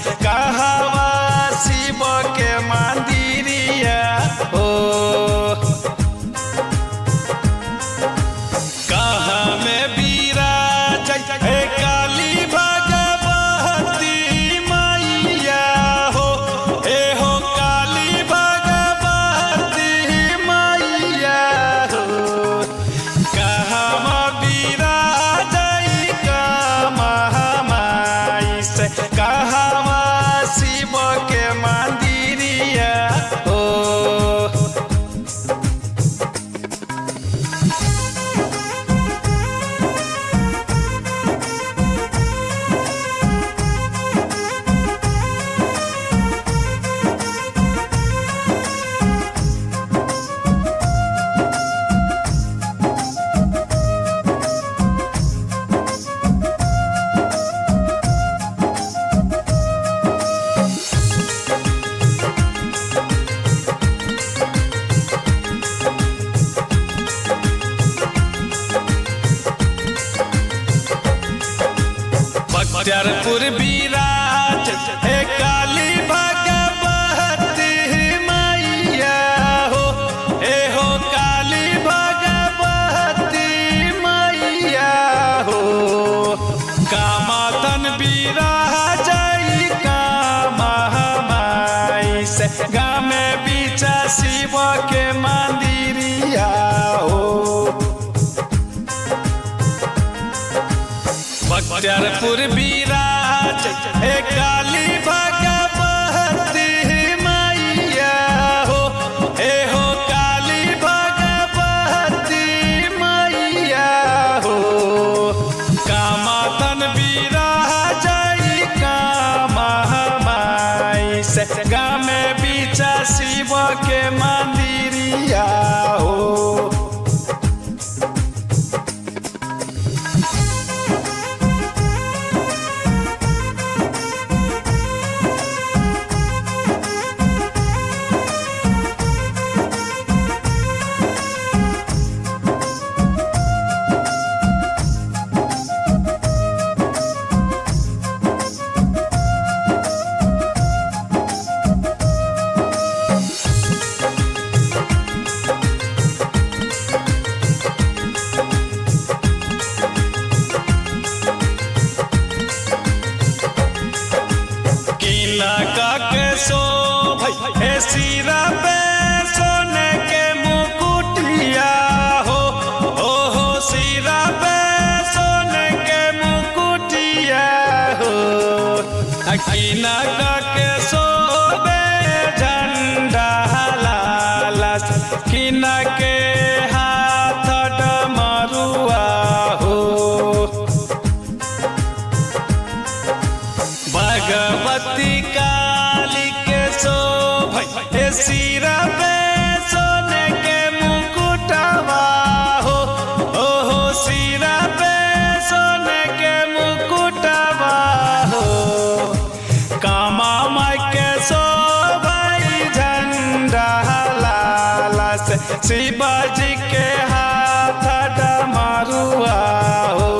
कहवा शिव के मंदिरिया हो कहाँ में विराज है काली भगवती मैया हो हे हो काली भगवती मैया हो कहवा विराज महामाई से कहवा शिव के मंदिरिया हो बख्तियारपुर विराज है काली भगवती मैया हो हे हो काली भगवती मैया हो कामतन विराज महामाई से गाँव में बीचा शिव के मंदिरिया हो बख्तियारपुर विराज है काली भगवती मैया हो हे हो काली भगवती मैया हो कामतन विराज महामाई से गाँव में बीचा शिव के मंदिरिया हो के सो भाई सिरा पे सोने के मुकुटिया हो सिरा पे सोने के मुकुटिया हो अकीना के सो बे झंडा लाला किना के हाथ डमरुआ हो भगवती काली के सो भाई सिरा पे सोने के मुकुटवा हो सिरा पे सोने के मुकुटवा हो कामा माई के सो भाई झंडा लाला से शिवाजी के हाथ डमरुआ हो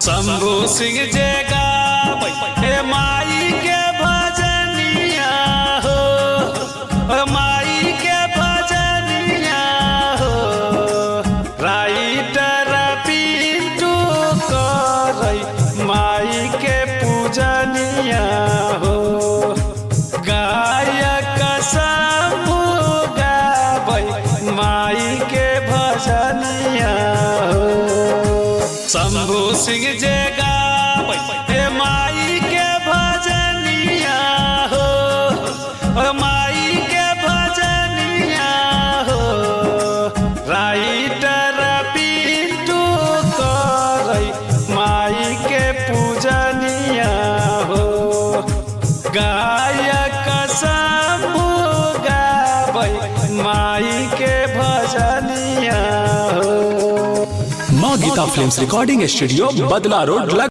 शंभू सिंह जगा माई के भजनिया हो माई के भजनिया हो राइटर पिंटू कर माई के पूजनिया हो गायक शंभू गाबै माई के भजनिया हो शंभू सिंह जगा माई के भजनिया हो माई के भजनिया हो राइटर भजनिया हो। माँ गीता फिल्म्स रिकॉर्डिंग स्टूडियो, बदला रोड।